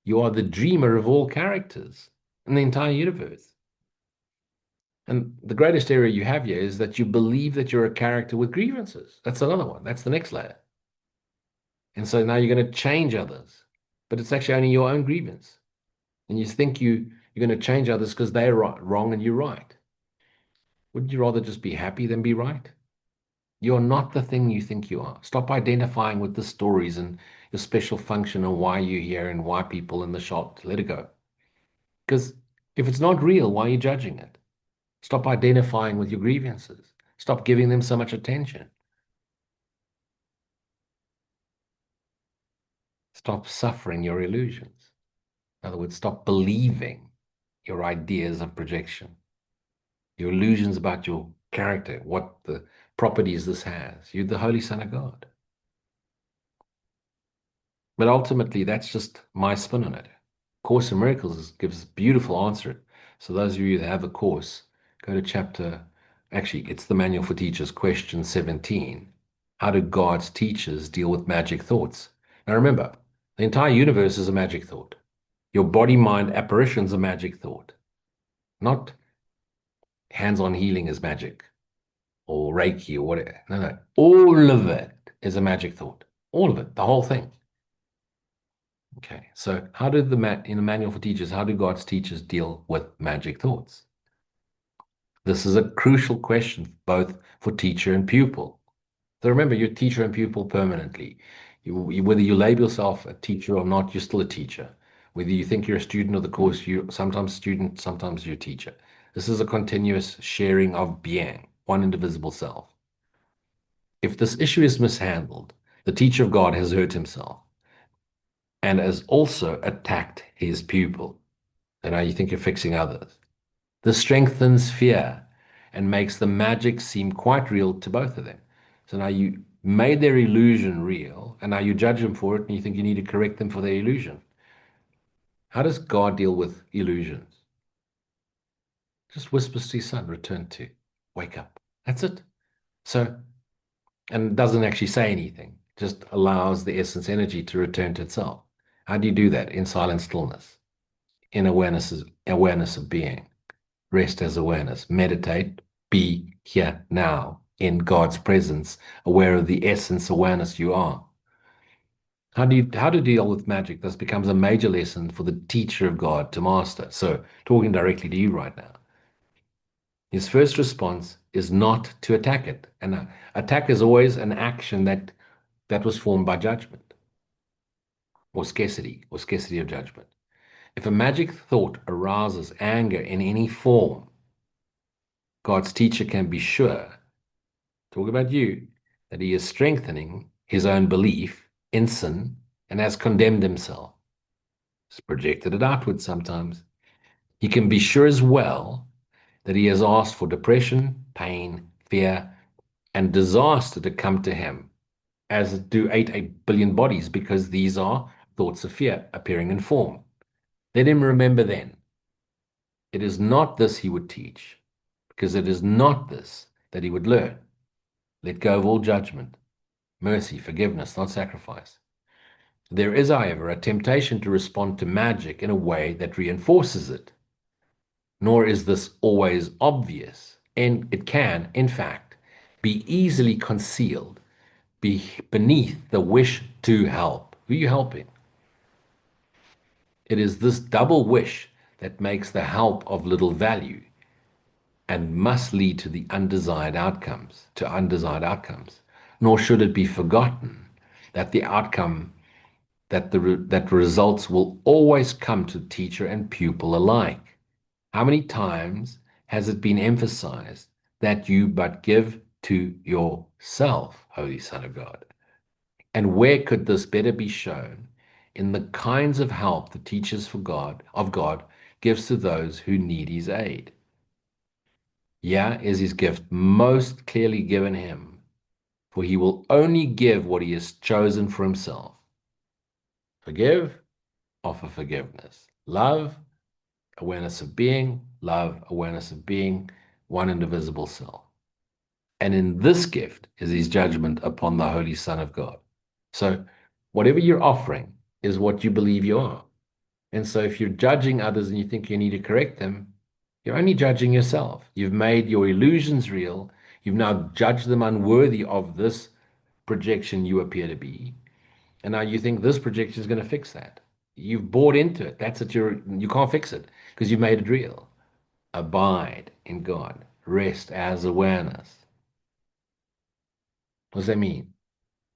You are the dreamer of all characters in the entire universe. And the greatest error you have here is that you believe that you're a character with grievances. That's another one. That's the next layer. And so now you're going to change others, but it's actually only your own grievance. And you think you're going to change others because they're wrong and you're right. Wouldn't you rather just be happy than be right? You're not the thing you think you are. Stop identifying with the stories and your special function and why you're here and why people in the shop. Let it go. Because if it's not real, why are you judging it? Stop identifying with your grievances. Stop giving them so much attention. Stop suffering your illusions. In other words, stop believing your ideas of projection, your illusions about your character, what the properties this has. You're the Holy Son of God. But ultimately, that's just my spin on it. Course in Miracles gives a beautiful answer. So those of you that have a course, go to actually, it's the Manual for Teachers, question 17. How do God's teachers deal with magic thoughts? Now remember, the entire universe is a magic thought. Your body-mind apparition's a magic thought. Not hands-on healing is magic or Reiki or whatever. No, no. All of it is a magic thought. All of it, the whole thing. Okay, so how did in the Manual for Teachers, how do God's teachers deal with magic thoughts? This is a crucial question both for teacher and pupil. So remember, you're teacher and pupil permanently. Whether you label yourself a teacher or not, you're still a teacher. Whether you think you're a student of the course, you're sometimes student, sometimes you're teacher. This is a continuous sharing of being, one indivisible self. If this issue is mishandled, the teacher of God has hurt himself and has also attacked his pupil. And now you think you're fixing others. This strengthens fear and makes the magic seem quite real to both of them. So now made their illusion real, and now you judge them for it and you think you need to correct them for their illusion. How does God deal with illusions? Just whispers to his son, return to, wake up. That's it. So, and doesn't actually say anything, just allows the essence energy to return to itself. How do you do that? In silent stillness, in awareness of being, rest as awareness, meditate, be here now in God's presence, aware of the essence awareness you are. How to deal with magic? This becomes a major lesson for the teacher of God to master. So, talking directly to you right now. His first response is not to attack it. And attack is always an action that was formed by judgment or scarcity of judgment. If a magic thought arouses anger in any form, God's teacher can be sure, talk about you, that he is strengthening his own belief in sin and has condemned himself. He's projected it outwards sometimes. He can be sure as well that he has asked for depression, pain, fear, and disaster to come to him, as do 8 billion bodies, because these are thoughts of fear appearing in form. Let him remember then, it is not this he would teach, because it is not this that he would learn. Let go of all judgment, mercy, forgiveness, not sacrifice. There is, however, a temptation to respond to magic in a way that reinforces it. Nor is this always obvious, and it can, in fact, be easily concealed beneath the wish to help. Who are you helping? It is this double wish that makes the help of little value and must lead to the undesired outcomes. Nor should it be forgotten that the outcome that results will always come to teacher and pupil alike. How many times has it been emphasized that you but give to yourself, Holy Son of God? And where could this better be shown in the kinds of help the teachers of God gives to those who need his aid? Here is his gift most clearly given him, for he will only give what he has chosen for himself. Forgive, offer forgiveness. Love, awareness of being, love, awareness of being, one indivisible self. And in this gift is his judgment upon the Holy Son of God. So whatever you're offering is what you believe you are. And so if you're judging others and you think you need to correct them, you're only judging yourself. You've made your illusions real. You've now judged them unworthy of this projection you appear to be. And now you think this projection is going to fix that. You've bought into it. That's it. You can't fix it because you've made it real. Abide in God. Rest as awareness. What does that mean?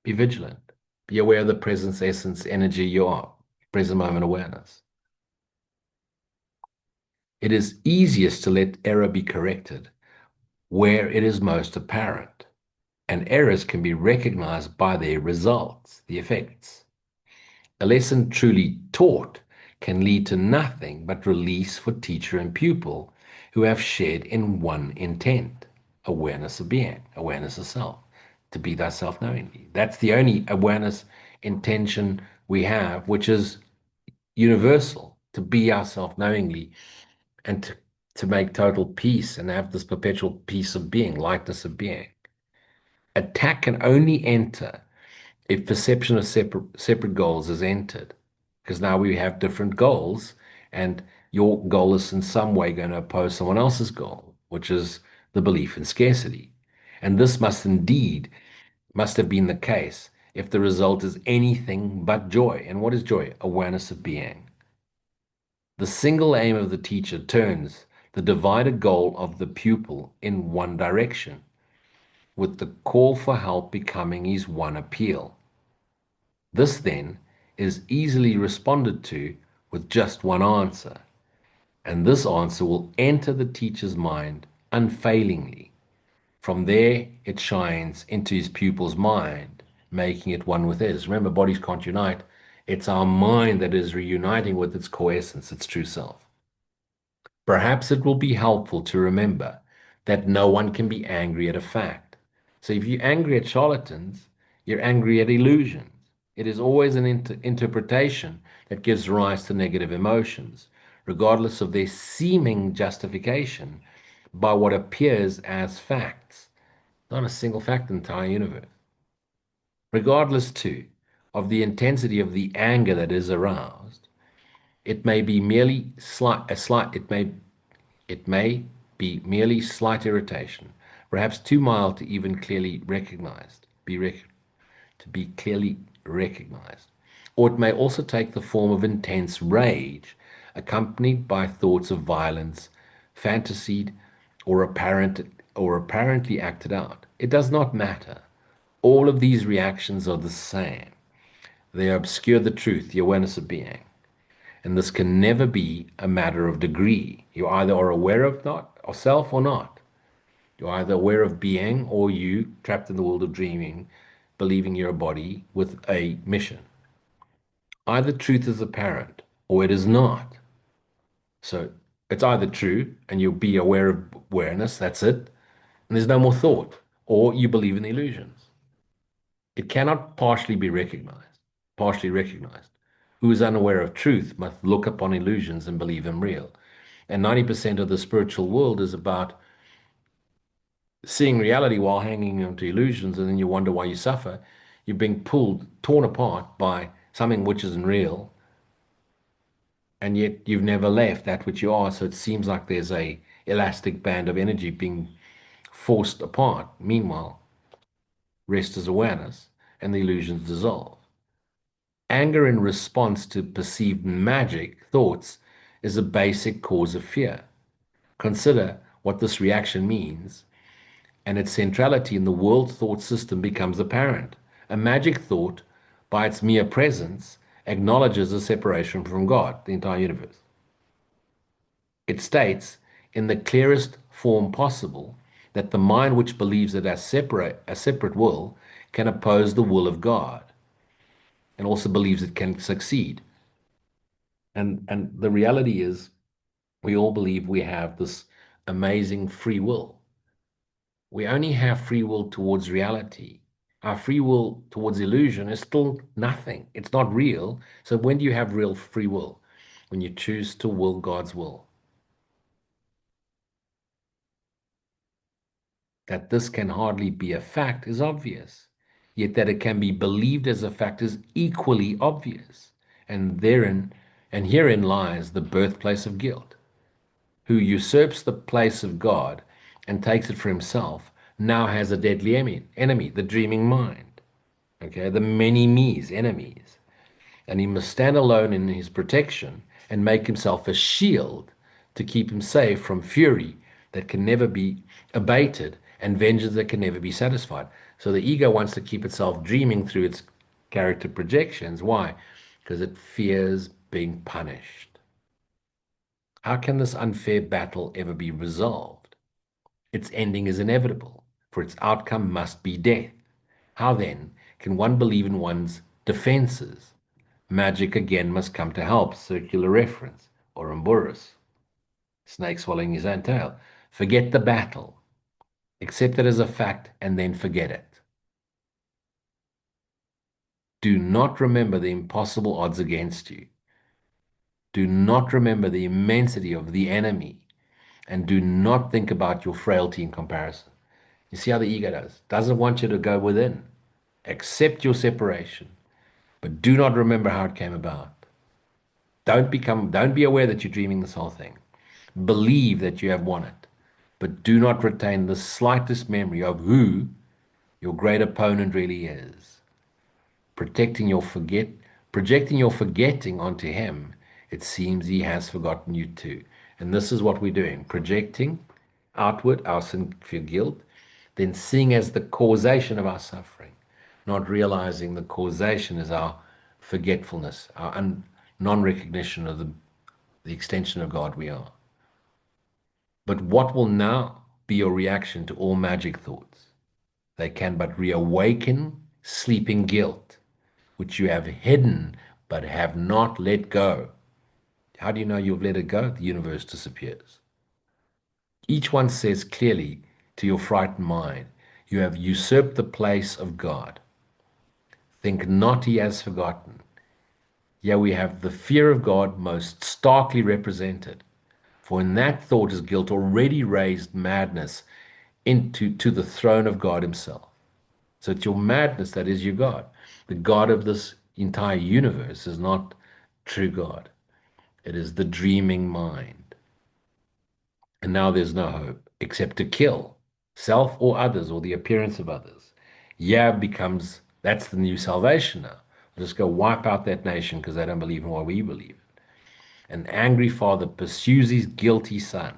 Be vigilant. Be aware of the presence, essence, energy you are. Present moment awareness. It is easiest to let error be corrected where it is most apparent, and errors can be recognized by their results, the effects. A lesson truly taught can lead to nothing but release for teacher and pupil who have shared in one intent, awareness of being, awareness of self, to be thyself knowingly. That's the only awareness intention we have, which is universal, to be ourself knowingly and to make total peace and have this perpetual peace of being, lightness of being. Attack can only enter if perception of separate goals is entered, because now we have different goals, and your goal is in some way going to oppose someone else's goal, which is the belief in scarcity. And this must have been the case if the result is anything but joy. And what is joy? Awareness of being. The single aim of the teacher turns the divided goal of the pupil in one direction, with the call for help becoming his one appeal. This, then, is easily responded to with just one answer, and this answer will enter the teacher's mind unfailingly. From there, it shines into his pupil's mind, making it one with his. Remember, bodies can't unite. It's our mind that is reuniting with its core essence, its true self. Perhaps it will be helpful to remember that no one can be angry at a fact. So if you're angry at charlatans, You're angry at illusions. It is always an interpretation that gives rise to negative emotions, regardless of their seeming justification by what appears as facts. Not a single fact in the entire universe. Regardless, too, of the intensity of the anger that is aroused, it may be merely it may be merely slight irritation, perhaps too mild to even clearly to be clearly recognized. Or it may also take the form of intense rage, accompanied by thoughts of violence, fantasied or apparently acted out. It does not matter. All of these reactions are the same. They obscure the truth, the awareness of being. And this can never be a matter of degree. You either are aware of not of self or not. You're either aware of being or you trapped in the world of dreaming, believing you're a body with a mission. Either truth is apparent or it is not. So it's either true and you'll be aware of awareness, that's it, and there's no more thought, or you believe in illusions. It cannot partially recognized. Who is unaware of truth must look upon illusions and believe them real. And 90% of the spiritual world is about seeing reality while hanging onto illusions, and then you wonder why you suffer. You're being torn apart by something which isn't real, and yet you've never left that which you are. So it seems like there's a elastic band of energy being forced apart. Meanwhile, rest is awareness, and the illusions dissolve. Anger in response to perceived magic thoughts is a basic cause of fear. Consider what this reaction means, and its centrality in the world thought system becomes apparent. A magic thought, by its mere presence, acknowledges a separation from God, the entire universe. It states, in the clearest form possible, that the mind which believes it as a separate will can oppose the will of God, and also believes it can succeed. And the reality is, we all believe we have this amazing free will. We only have free will towards reality. Our free will towards illusion is still nothing. It's not real. So when do you have real free will? When you choose to will God's will. That this can hardly be a fact is obvious. Yet that it can be believed as a fact is equally obvious. And herein lies the birthplace of guilt. Who usurps the place of God and takes it for himself now has a deadly enemy, the dreaming mind. Okay, the many me's, enemies. And he must stand alone in his protection and make himself a shield to keep him safe from fury that can never be abated and vengeance that can never be satisfied. So the ego wants to keep itself dreaming through its character projections. Why? Because it fears being punished. How can this unfair battle ever be resolved? Its ending is inevitable, for its outcome must be death. How then can one believe in one's defenses? Magic again must come to help. Circular reference, or Ouroboros. Snake swallowing his own tail. Forget the battle. Accept it as a fact and then forget it. Do not remember the impossible odds against you. Do not remember the immensity of the enemy. And do not think about your frailty in comparison. You see how the ego does? Doesn't want you to go within. Accept your separation, but do not remember how it came about. Don't be aware that you're dreaming this whole thing. Believe that you have won it, but do not retain the slightest memory of who your great opponent really is. Protecting your forget, Projecting your forgetting onto him, it seems he has forgotten you too. And this is what we're doing, projecting outward our sin, fear, guilt, then seeing as the causation of our suffering, not realizing the causation is our forgetfulness, our non-recognition of the extension of God we are. But what will now be your reaction to all magic thoughts? They can but reawaken sleeping guilt, which you have hidden but have not let go. How do you know you've let it go? The universe disappears. Each one says clearly to your frightened mind, you have usurped the place of God. Think not he has forgotten. Here we have the fear of God most starkly represented. For in that thought is guilt already raised madness to the throne of God himself. So it's your madness that is your God. The God of this entire universe is not true God. It is the dreaming mind. And now there's no hope except to kill self or others or the appearance of others. Yeah becomes, that's the new salvation now. We'll just go wipe out that nation because they don't believe in what we believe. An angry father pursues his guilty son.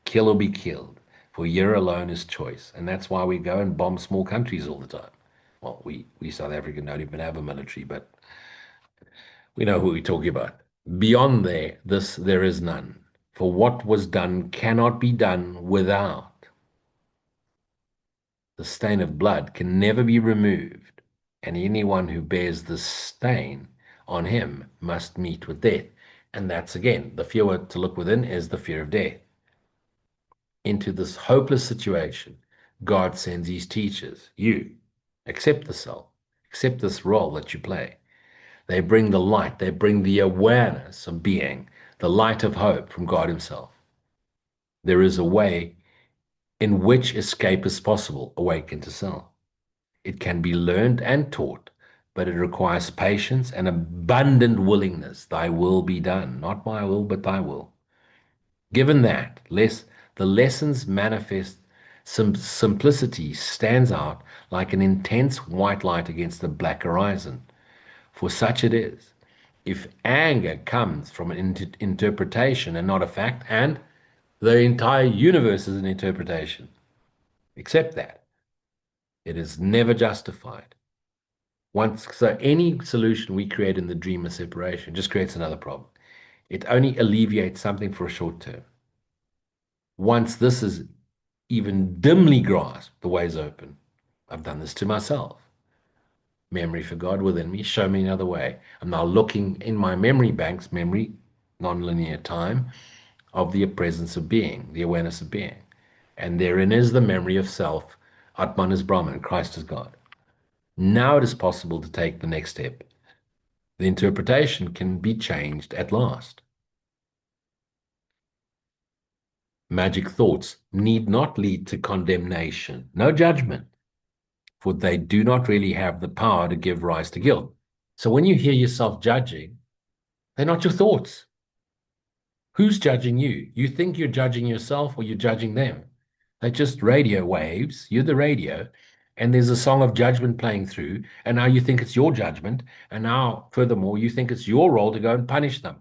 Kill or be killed. For here alone is choice. And that's why we go and bomb small countries all the time. Well, we South African don't even have a military, but we know who we're talking about. Beyond there is none. For what was done cannot be done without. The stain of blood can never be removed, and anyone who bears the stain on him must meet with death. And that's again, the fear to look within is the fear of death. Into this hopeless situation, God sends his teachers. You accept the soul, accept this role that you play. They bring the light, they bring the awareness of being, the light of hope from God himself. There is a way in which escape is possible, awaken to self. It can be learned and taught, but it requires patience and abundant willingness. Thy will be done, not my will, but thy will. Given that, the lessons manifest simplicity stands out like an intense white light against the black horizon. For such it is. If anger comes from an interpretation and not a fact, and the entire universe is an interpretation, accept that. It is never justified. So any solution we create in the dream of separation just creates another problem. It only alleviates something for a short term. Once this is even dimly grasped, the way is open. I've done this to myself. Memory for God within me, show me another way. I'm now looking in my memory banks, memory, nonlinear time, of the presence of being, the awareness of being. And therein is the memory of self, Atman is Brahman, Christ is God. Now it is possible to take the next step. The interpretation can be changed at last. Magic thoughts need not lead to condemnation, no judgment, for they do not really have the power to give rise to guilt. So when you hear yourself judging, they're not your thoughts. Who's judging you? You think you're judging yourself or you're judging them. They're just radio waves. You're the radio, and there's a song of judgment playing through, and now you think it's your judgment, and now, furthermore, you think it's your role to go and punish them.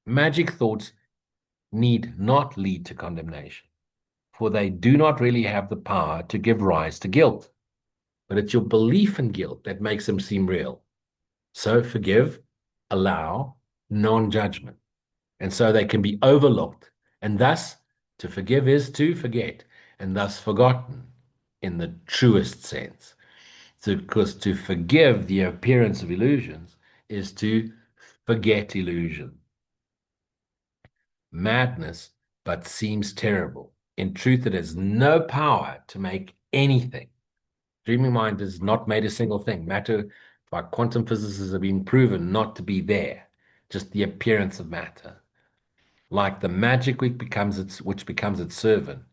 Magic thoughts need not lead to condemnation, for they do not really have the power to give rise to guilt. But it's your belief in guilt that makes them seem real. So forgive, allow, non-judgment. And so they can be overlooked. And thus, to forgive is to forget, and thus forgotten in the truest sense. Because to forgive the appearance of illusions is to forget illusion. Madness, but seems terrible. In truth, it has no power to make anything. Dreaming mind has not made a single thing. Matter by quantum physicists have been proven not to be there, just the appearance of matter. Like the magic which becomes its servant,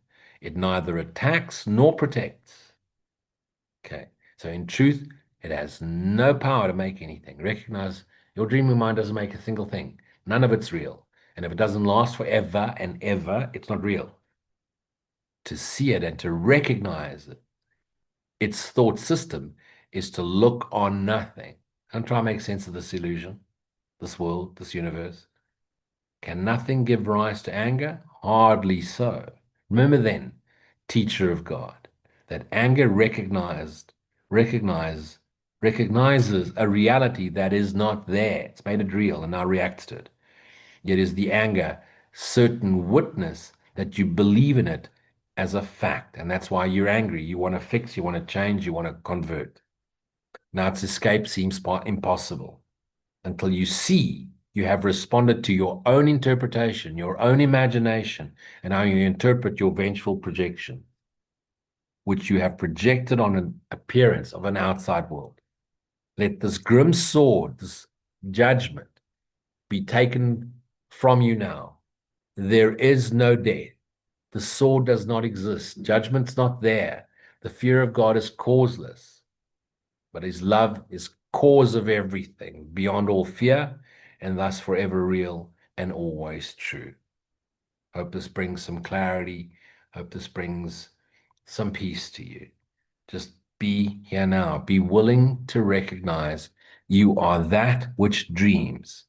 it neither attacks nor protects. Okay, so in truth, it has no power to make anything. Recognize your dreaming mind doesn't make a single thing. None of it's real. And if it doesn't last forever and ever, it's not real. To see it and to recognize it, its thought system is to look on nothing. And try to make sense of this illusion, this world, this universe. Can nothing give rise to anger? Hardly so. Remember then, teacher of God, that anger recognizes a reality that is not there. It's made it real and now reacts to it. Yet is the anger certain witness that you believe in it as a fact. And that's why you're angry. You want to fix, you want to change, you want to convert. Now its escape seems impossible until you see you have responded to your own interpretation, your own imagination, and how you interpret your vengeful projection, which you have projected on an appearance of an outside world. Let this grim sword, this judgment, be taken from you now. There is no death. The sword does not exist. Judgment's not there. The fear of God is causeless, but his love is cause of everything, beyond all fear, and thus forever real and always true. Hope this brings some clarity. Hope this brings some peace to you. Just be here now. Be willing to recognize you are that which dreams.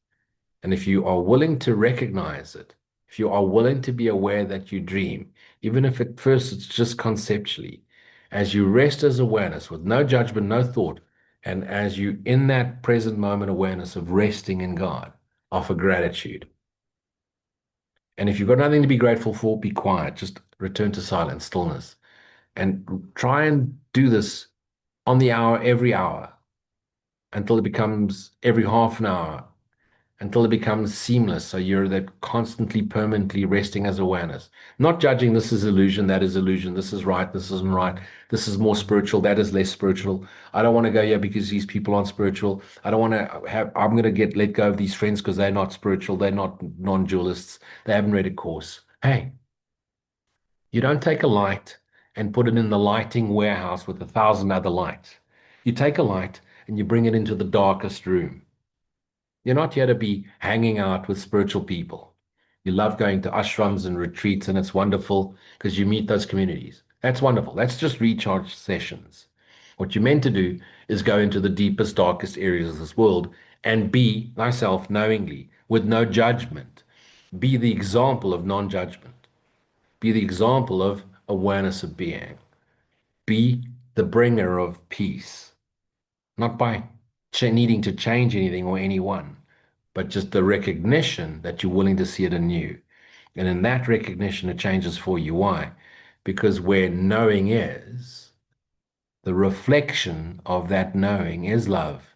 And if you are willing to recognize it, if you are willing to be aware that you dream, even if at first it's just conceptually, as you rest as awareness with no judgment, no thought, and as you in that present moment awareness of resting in God, offer gratitude. And if you've got nothing to be grateful for, be quiet. Just return to silence, stillness, and try and do this on the hour, every hour, until it becomes every half an hour, until it becomes seamless. So you're that constantly, permanently resting as awareness, not judging this is illusion, that is illusion, this is right, this isn't right, this is more spiritual, that is less spiritual. I don't want to go here because these people aren't spiritual. I don't want to have, I'm going to let go of these friends because they're not spiritual, they're not non-dualists, they haven't read a course. Hey, you don't take a light and put it in the lighting warehouse with 1,000 other lights. You take a light and you bring it into the darkest room. You're not here to be hanging out with spiritual people. You love going to ashrams and retreats, and it's wonderful because you meet those communities. That's wonderful. That's just recharge sessions. What you're meant to do is go into the deepest, darkest areas of this world and be thyself knowingly, with no judgment. Be the example of non judgment. Be the example of awareness of being. Be the bringer of peace, not by needing to change anything or anyone, but just the recognition that you're willing to see it anew. And in that recognition, it changes for you. Why? Because where knowing is, the reflection of that knowing is love.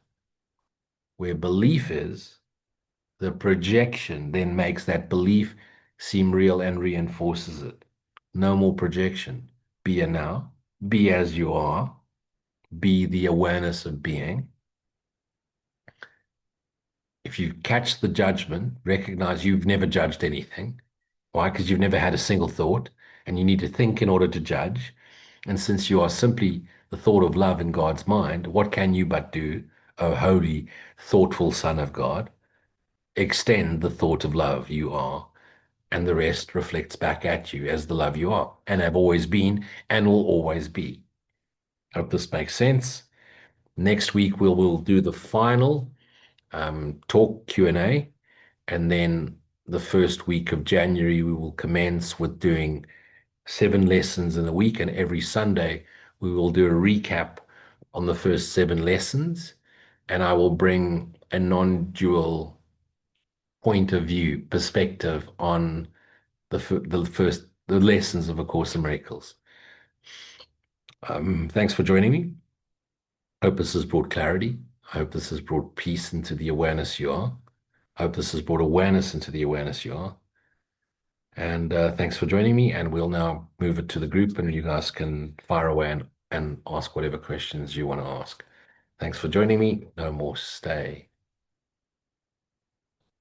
Where belief is, the projection then makes that belief seem real and reinforces it. No more projection. Be a now, be as you are, be the awareness of being. If you catch the judgment, recognize you've never judged anything. Why? Because you've never had a single thought, and you need to think in order to judge. And since you are simply the thought of love in God's mind, what can you but do, O holy, thoughtful Son of God? Extend the thought of love you are, and the rest reflects back at you as the love you are, and have always been, and will always be. Hope this makes sense. Next week we'll do the final talk Q&A, and then the first week of January we will commence with doing 7 lessons in a week, and every Sunday we will do a recap on the first 7 lessons, and I will bring a non-dual point of view perspective on the lessons of A Course in Miracles. Thanks for joining me. Hope this has brought clarity. I hope this has brought peace into the awareness you are. I hope this has brought awareness into the awareness you are. And thanks for joining me. And we'll now move it to the group, and you guys can fire away and ask whatever questions you want to ask. Thanks for joining me. No more stay.